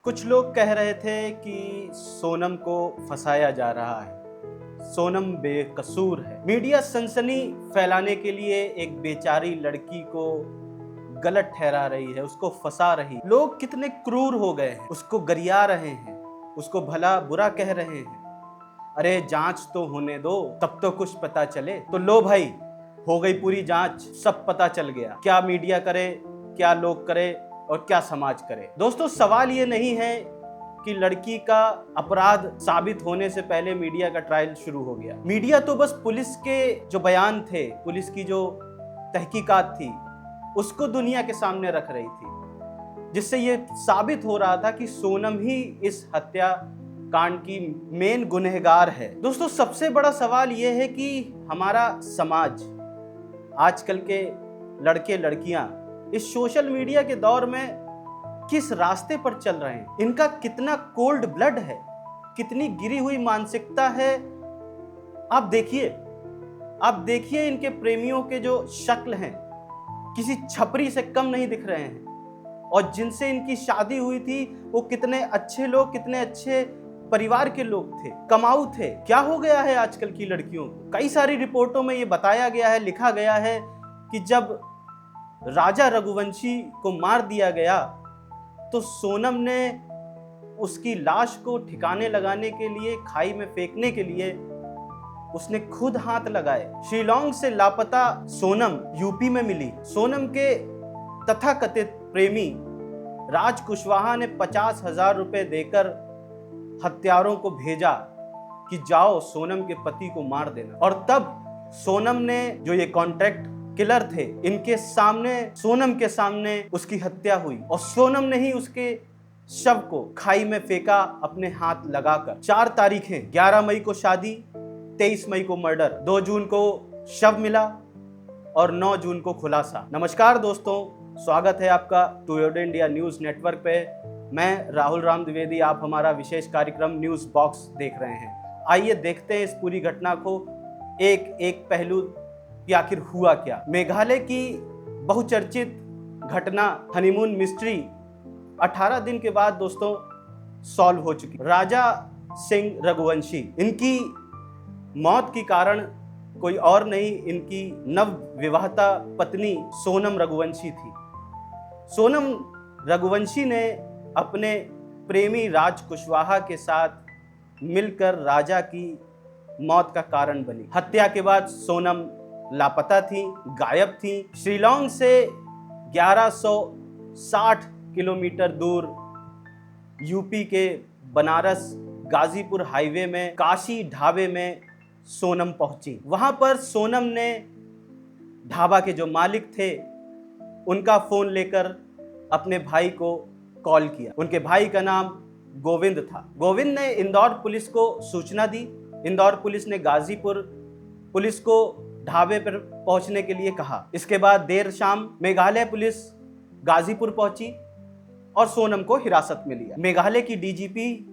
कुछ लोग कह रहे थे कि सोनम को फंसाया जा रहा है, सोनम बेकसूर है। मीडिया सनसनी फैलाने के लिए एक बेचारी लड़की को गलत ठहरा रही है, उसको फंसा रही। लोग कितने क्रूर हो गए हैं, उसको गरिया रहे हैं, उसको भला बुरा कह रहे हैं। अरे जांच तो होने दो, तब तो कुछ पता चले। तो लो भाई, हो गई पूरी जांच, सब पता चल गया। क्या मीडिया करे, क्या लोग करे और क्या समाज करे। दोस्तों, सवाल ये नहीं है कि लड़की का अपराध साबित होने से पहले मीडिया का ट्रायल शुरू हो गया। मीडिया तो बस पुलिस के जो बयान थे, पुलिस की जो तहकीकात थी, उसको दुनिया के सामने रख रही थी, जिससे ये साबित हो रहा था कि सोनम ही इस हत्या कांड की मेन गुनहगार है। दोस्तों, सबसे बड़ा सवाल ये है कि हमारा समाज, आजकल के लड़के लड़कियां इस सोशल मीडिया के दौर में किस रास्ते पर चल रहे हैं। इनका कितना कोल्ड ब्लड है, कितनी गिरी हुई मानसिकता है। आप देखिए इनके प्रेमियों के जो शक्ल हैं, किसी छपरी से कम नहीं दिख रहे हैं। और जिनसे इनकी शादी हुई थी वो कितने अच्छे लोग, कितने अच्छे परिवार के लोग थे, कमाऊ थे। क्या हो गया है आजकल की लड़कियों को? कई सारी रिपोर्टों में ये बताया गया है, लिखा गया है कि जब राजा रघुवंशी को मार दिया गया तो सोनम ने उसकी लाश को ठिकाने लगाने के लिए, खाई में फेंकने के लिए उसने खुद हाथ लगाए। शिलांग से लापता सोनम यूपी में मिली। सोनम के तथाकथित प्रेमी राज कुशवाहा ने 50,000 रुपए देकर हत्यारों को भेजा कि जाओ सोनम के पति को मार देना। और तब सोनम ने, जो ये कॉन्ट्रैक्ट किलर थे, इनके सामने, सोनम के सामने उसकी हत्या हुई और सोनम ने ही उसके शव को खाई में फेंका अपने हाथ लगाकर। 4 तारीखें, 11 मई को शादी, 23 मई को मर्डर, 2 जून को शव मिला और 9 जून को खुलासा। नमस्कार दोस्तों, स्वागत है आपका टुडे इंडिया न्यूज नेटवर्क पे। मैं राहुल राम द्विवेदी, आप हमारा विशेष कार्यक्रम न्यूज बॉक्स देख रहे हैं। आइए देखते हैं इस पूरी घटना को, एक एक पहलू कि आखिर हुआ क्या। मेघालय की बहुचर्चित घटना हनीमून मिस्ट्री 18 दिन के बाद दोस्तों सॉल्व हो चुकी। राजा सिंह रघुवंशी, इनकी मौत की कारण कोई और नहीं, इनकी नव विवाहिता पत्नी सोनम रघुवंशी थी। सोनम रघुवंशी ने अपने प्रेमी राज कुशवाहा के साथ मिलकर राजा की मौत का कारण बनी। हत्या के बाद सोनम लापता थी, गायब थी। शिलांग से 1160 किलोमीटर दूर यूपी के बनारस गाजीपुर हाईवे में काशी ढाबे में सोनम पहुंची। वहां पर सोनम ने ढाबा के जो मालिक थे उनका फोन लेकर अपने भाई को कॉल किया। उनके भाई का नाम गोविंद था। गोविंद ने इंदौर पुलिस को सूचना दी। इंदौर पुलिस ने गाजीपुर पुलिस को ढाबे पर पहुंचने के लिए कहा। इसके बाद देर शाम मेघालय पुलिस गाजीपुर पहुंची और सोनम को हिरासत में लिया। मेघालय की डीजीपी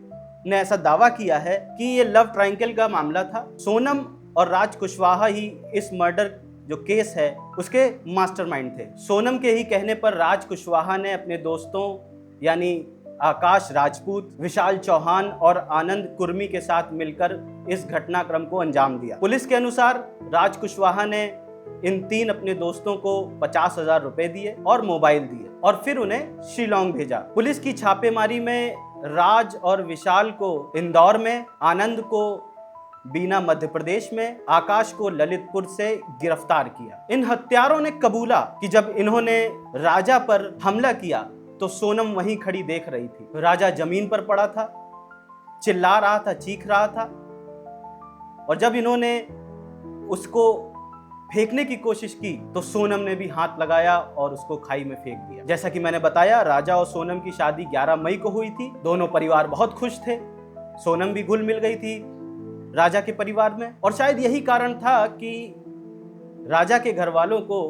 ने ऐसा दावा किया है कि ये लव ट्रायंगल का मामला था। सोनम और राज कुशवाहा ही इस मर्डर जो केस है उसके मास्टरमाइंड थे। सोनम के ही कहने पर राज कुशवाहा ने अपने दोस्तों यानी आकाश राजपूत, विशाल चौहान और आनंद कुर्मी के साथ मिलकर इस घटनाक्रम को अंजाम दिया। पुलिस के अनुसार राज कुशवाहा ने इन 3 अपने दोस्तों को 50,000 रुपए दिए और मोबाइल दिए और फिर उन्हें शिलांग भेजा। पुलिस की छापेमारी में राज और विशाल को इंदौर में, आनंद को बीना मध्य प्रदेश में, आकाश को ललितपुर से गिरफ्तार किया। इन हत्यारों ने कबूला कि जब इन्होंने राजा पर हमला किया तो सोनम वहीं खड़ी देख रही थी। राजा जमीन पर पड़ा था, चिल्ला रहा था, चीख रहा था और जब इन्होंने उसको फेंकने की कोशिश की तो सोनम ने भी हाथ लगाया और उसको खाई में फेंक दिया। जैसा कि मैंने बताया, राजा और सोनम की शादी 11 मई को हुई थी। दोनों परिवार बहुत खुश थे। सोनम भी घुल मिल गई थी राजा के परिवार में और शायद यही कारण था कि राजा के घर वालों को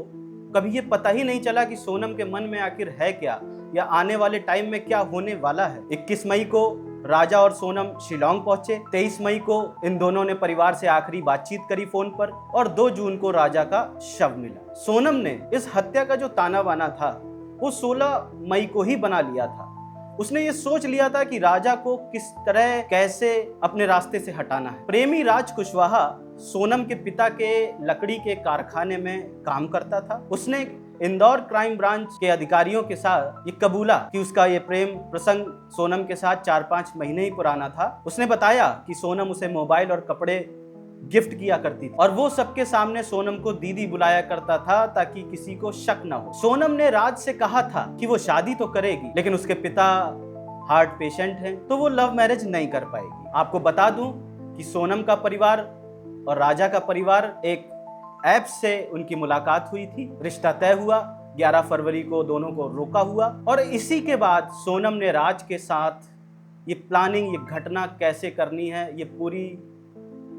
कभी ये पता ही नहीं चला कि सोनम के मन में आखिर है क्या, या आने वाले टाइम में क्या होने वाला है। 21 मई को राजा और सोनम शिलांग पहुंचे। 23 मई को इन दोनों ने परिवार से आखिरी बातचीत करी फोन पर और 2 जून को राजा का शव मिला। सोनम ने इस हत्या का जो ताना बाना था वो 16 मई को ही बना लिया था। उसने ये सोच लिया था कि राजा को किस तरह कैसे अपने रास्ते से हटाना है। प्रेमी राज कुशवाहा सोनम के पिता के लकड़ी के कारखाने में काम करता था। उसने इंदौर क्राइम ब्रांच के अधिकारियों के साथ ये कबूला कि उसका ये प्रेम प्रसंग सोनम के साथ 4-5 महीने ही पुराना था। उसने बताया कि सोनम उसे मोबाइल और कपड़े गिफ्ट किया करती थी और वो सबके सामने सोनम को दीदी बुलाया करता था ताकि किसी को शक ना हो। सोनम ने राज से कहा था कि वो शादी तो करेगी, लेकिन उसके पिता हार्ट पेशेंट हैं, तो वो लव मैरिज नहीं कर पाएगी। आपको बता दूं कि सोनम का परिवार और राजा का परिवार एक ऐप से उनकी मुलाकात हुई थी, रिश्ता तय हुआ। 11 फरवरी को दोनों को रोका हुआ और इसी के बाद सोनम ने राज के साथ ये प्लानिंग, ये घटना कैसे करनी है, ये पूरी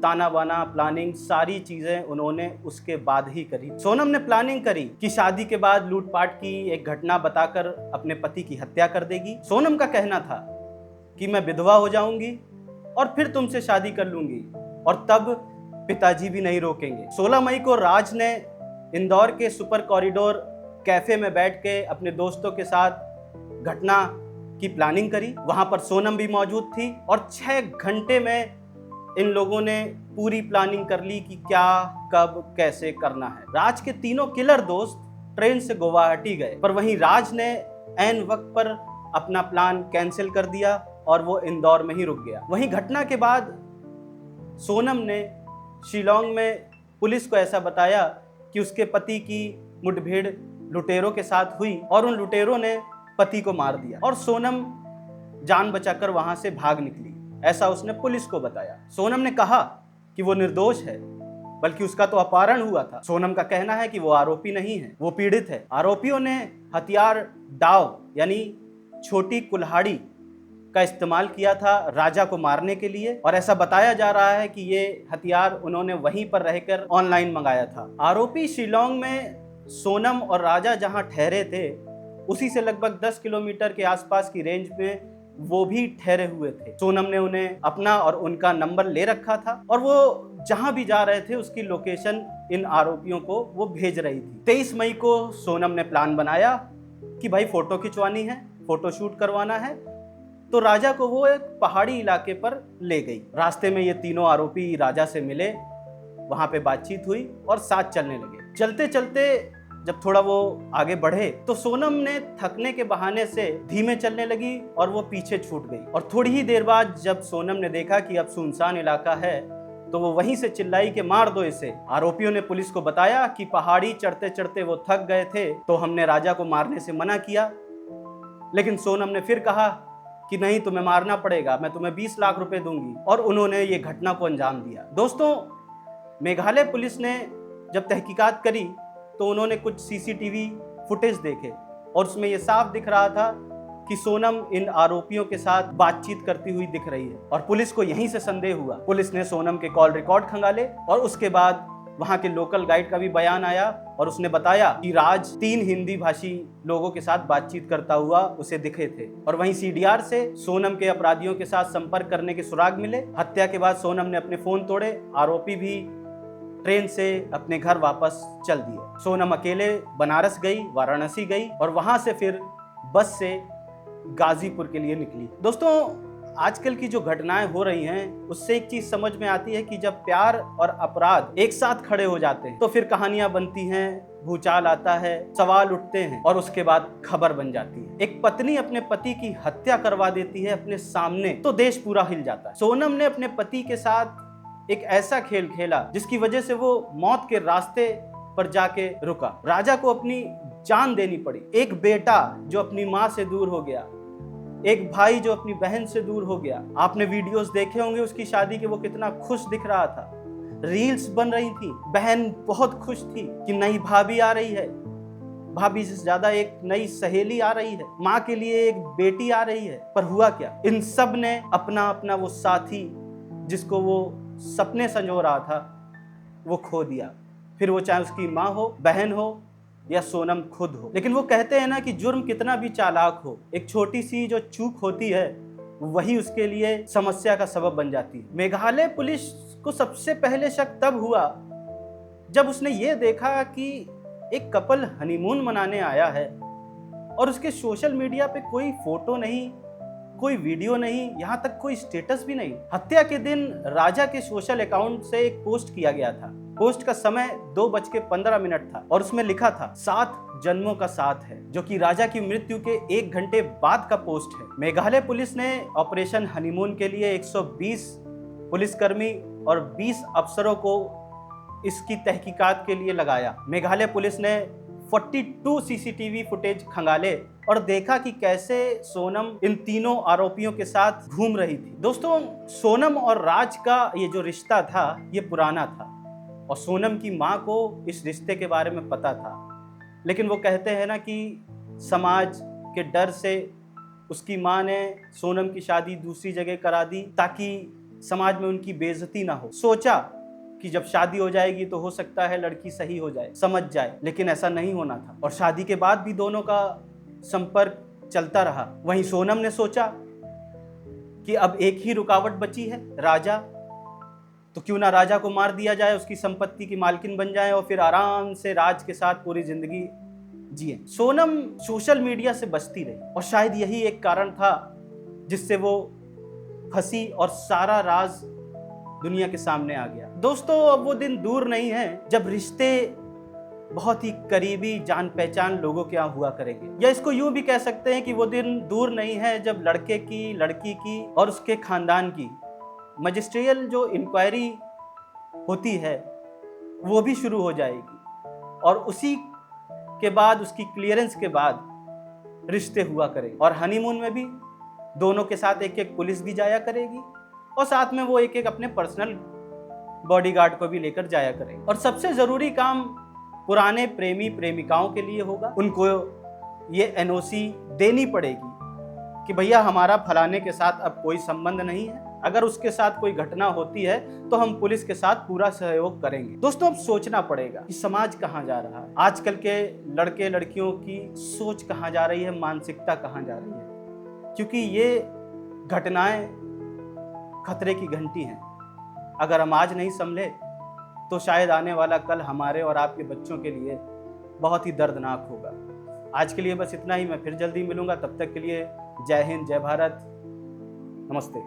ताना बाना प्लानिंग, सारी चीजें उन्होंने उसके बाद ही करी। सोनम ने प्लानिंग करी कि शादी के बाद लूटपाट की एक घटना बताकर अपने पति की हत्या कर देगी। सोनम का कहना था कि मैं विधवा हो जाऊंगी और फिर तुमसे शादी कर लूंगी और तब पिताजी भी नहीं रोकेंगे। 16 मई को राज ने इंदौर के सुपर कॉरिडोर कैफे में बैठ के अपने दोस्तों के साथ घटना की प्लानिंग करी। वहां पर सोनम भी मौजूद थी और 6 घंटे में इन लोगों ने पूरी प्लानिंग कर ली कि क्या, कब, कैसे करना है। राज के तीनों किलर दोस्त ट्रेन से गुवाहाटी गए, पर वहीं राज ने ऐन वक्त पर अपना प्लान कैंसिल कर दिया और वो इंदौर में ही रुक गया। वहीं घटना के बाद सोनम ने शिलोंग में पुलिस को ऐसा बताया कि उसके पति की मुठभेड़ लुटेरों के साथ हुई और उन लुटेरों ने पति को मार दिया और सोनम जान बचाकर वहां से भाग निकली, ऐसा उसने पुलिस को बताया। सोनम ने कहा कि वो निर्दोष है, बल्कि उसका तो अपहरण हुआ था। सोनम का कहना है कि वो आरोपी नहीं है, वो पीड़ित है। आरोपियों ने हथियार डाव यानी छोटी कुल्हाड़ी का इस्तेमाल किया था राजा को मारने के लिए और ऐसा बताया जा रहा है कि ये हथियार उन्होंने वहीं पर रहकर ऑनलाइन मंगाया था। आरोपी शिलोंग में सोनम और राजा जहां ठहरे थे उसी से लगभग 10 किलोमीटर के आसपास की रेंज में वो भी ठहरे हुए थे। सोनम ने उन्हें अपना और उनका नंबर ले रखा था और वो जहां भी जा रहे थे उसकी लोकेशन इन आरोपियों को वो भेज रही थी। 23 मई को सोनम ने प्लान बनाया कि भाई फोटो खिंचवानी है, फोटो शूट करवाना है, तो राजा को वो एक पहाड़ी इलाके पर ले गई। रास्ते में ये तीनों आरोपी राजा से मिले, वहां पे बातचीत हुई और साथ चलने लगे। चलते चलते जब थोड़ा वो आगे बढ़े तो सोनम ने थकने के बहाने से धीमे चलने लगी और वो पीछे छूट गई। और थोड़ी ही देर बाद जब सोनम ने देखा कि अब सुनसान इलाका है तो वो वहीं से चिल्लाई कि मार दो इसे। आरोपियों ने पुलिस को बताया कि पहाड़ी चढ़ते चढ़ते वो थक गए थे, तो हमने राजा को मारने से मना किया, लेकिन सोनम ने फिर कहा कि नहीं, तुम्हें मारना पड़ेगा, मैं तुम्हें 20 लाख रुपए दूंगी, और उन्होंने ये घटना को अंजाम दिया। दोस्तों, मेघालय पुलिस ने जब तहकीकात करी तो उन्होंने कुछ सीसीटीवी फुटेज देखे और उसमें ये साफ दिख रहा था कि सोनम इन आरोपियों के साथ बातचीत करती हुई दिख रही है और पुलिस को यहीं से संदेह हुआ। पुलिस ने सोनम के कॉल रिकॉर्ड खंगाले और उसके बाद वहां के लोकल गाइड का भी बयान आया और उसने बताया कि राज 3 हिंदी भाषी लोगों के साथ बातचीत करता हुआ उसे दिखे थे। और वहीं सीडीआर से सोनम के अपराधियों के साथ संपर्क करने के सुराग मिले। हत्या के बाद सोनम ने अपने फोन तोड़े, आरोपी भी ट्रेन से अपने घर वापस चल दिए। सोनम अकेले बनारस गई, वाराणसी गई और वहां से फिर बस से गाजीपुर के लिए निकली। दोस्तों, आजकल की जो घटनाएं हो रही हैं उससे एक चीज समझ में आती है कि जब प्यार और अपराध एक साथ खड़े हो जाते हैं तो फिर कहानियां बनती हैं, भूचाल आता है, सवाल उठते हैं और उसके बाद खबर बन जाती है। एक पत्नी अपने पति की हत्या करवा देती है अपने सामने तो देश पूरा हिल जाता है। सोनम ने अपने पति के साथ एक ऐसा खेल खेला जिसकी वजह से वो मौत के रास्ते पर जाके रुका। राजा को अपनी जान देनी पड़ी। एक बेटा जो अपनी माँ से दूर हो गया, एक भाई जो अपनी बहन से दूर हो गया। आपने वीडियोस देखे होंगे उसकी शादी के, वो कितना खुश दिख रहा था, रील्स बन रही थी, बहन बहुत खुश थी कि नई भाभी आ रही है, भाभी से ज्यादा एक नई सहेली आ रही है, माँ के लिए एक बेटी आ रही है। पर हुआ क्या, इन सब ने अपना अपना वो साथी जिसको वो सपने संजो रहा था वो खो दिया। फिर वो चाहे उसकी माँ हो, बहन हो या सोनम खुद हो। लेकिन वो कहते हैं ना कि जुर्म कितना भी चालाक हो, एक छोटी सी जो चूक होती है वही उसके लिए समस्या का सबब बन जाती है। मेघालय पुलिस को सबसे पहले शक तब हुआ जब उसने ये देखा कि एक कपल हनीमून मनाने आया है और उसके सोशल मीडिया पे कोई फोटो नहीं, कोई वीडियो नहीं, यहाँ तक कोई स्टेटस भी नहीं। हत्या के दिन राजा के सोशल अकाउंट से एक पोस्ट किया गया था। पोस्ट का समय 2:15 था और उसमें लिखा था 7 जन्मों का साथ है, जो कि राजा की मृत्यु के 1 घंटे बाद का पोस्ट है। मेघालय पुलिस ने ऑपरेशन हनीमून के लिए 120 पुलिसकर्मी और 20 अफसरों को इसकी तहकीकात के लिए लगाया। मेघालय पुलिस ने 42 सीसीटीवी फुटेज खंगाले और देखा कि कैसे सोनम इन तीनों आरोपियों के साथ घूम रही थी। दोस्तों, सोनम और राज का ये जो रिश्ता था ये पुराना था और सोनम की माँ को इस रिश्ते के बारे में पता था, लेकिन वो कहते हैं ना कि समाज के डर से उसकी माँ ने सोनम की शादी दूसरी जगह करा दी ताकि समाज में उनकी बेइज्जती ना हो। सोचा कि जब शादी हो जाएगी तो हो सकता है लड़की सही हो जाए, समझ जाए, लेकिन ऐसा नहीं होना था और शादी के बाद भी दोनों का संपर्क चलता रहा। वहीं सोनम ने सोचा कि अब एक ही रुकावट बची है, राजा, तो क्यों ना राजा को मार दिया जाए, उसकी संपत्ति की मालकिन बन जाए और फिर आराम से राज के साथ पूरी जिंदगी जिए। सोनम सोशल मीडिया से बचती रही और शायद यही एक कारण था जिससे वो फंसी और सारा राज दुनिया के सामने आ गया। दोस्तों, अब वो दिन दूर नहीं है जब रिश्ते बहुत ही करीबी जान पहचान लोगों के यहाँ हुआ करेंगे, या इसको यूं भी कह सकते हैं कि वो दिन दूर नहीं है जब लड़के की, लड़की की और उसके खानदान की मजिस्ट्रियल जो इंक्वायरी होती है वो भी शुरू हो जाएगी और उसी के बाद, उसकी क्लियरेंस के बाद रिश्ते हुआ करेंगे। और हनीमून में भी दोनों के साथ एक एक पुलिस भी जाया करेगी और साथ में वो एक एक अपने पर्सनल बॉडीगार्ड को भी लेकर जाया करेंगे। और सबसे जरूरी काम पुराने प्रेमी प्रेमिकाओं के लिए होगा, उनको ये एनओसी देनी पड़ेगी कि भैया हमारा फलाने के साथ अब कोई संबंध नहीं है, अगर उसके साथ कोई घटना होती है तो हम पुलिस के साथ पूरा सहयोग करेंगे। दोस्तों, अब सोचना पड़ेगा कि समाज कहाँ जा रहा है, आजकल के लड़के लड़कियों की सोच कहाँ जा रही है, मानसिकता कहाँ जा रही है, क्योंकि ये घटनाएं खतरे की घंटी हैं। अगर हम आज नहीं संभले तो शायद आने वाला कल हमारे और आपके बच्चों के लिए बहुत ही दर्दनाक होगा। आज के लिए बस इतना ही। मैं फिर जल्दी मिलूंगा, तब तक के लिए जय हिंद, जय भारत, नमस्ते।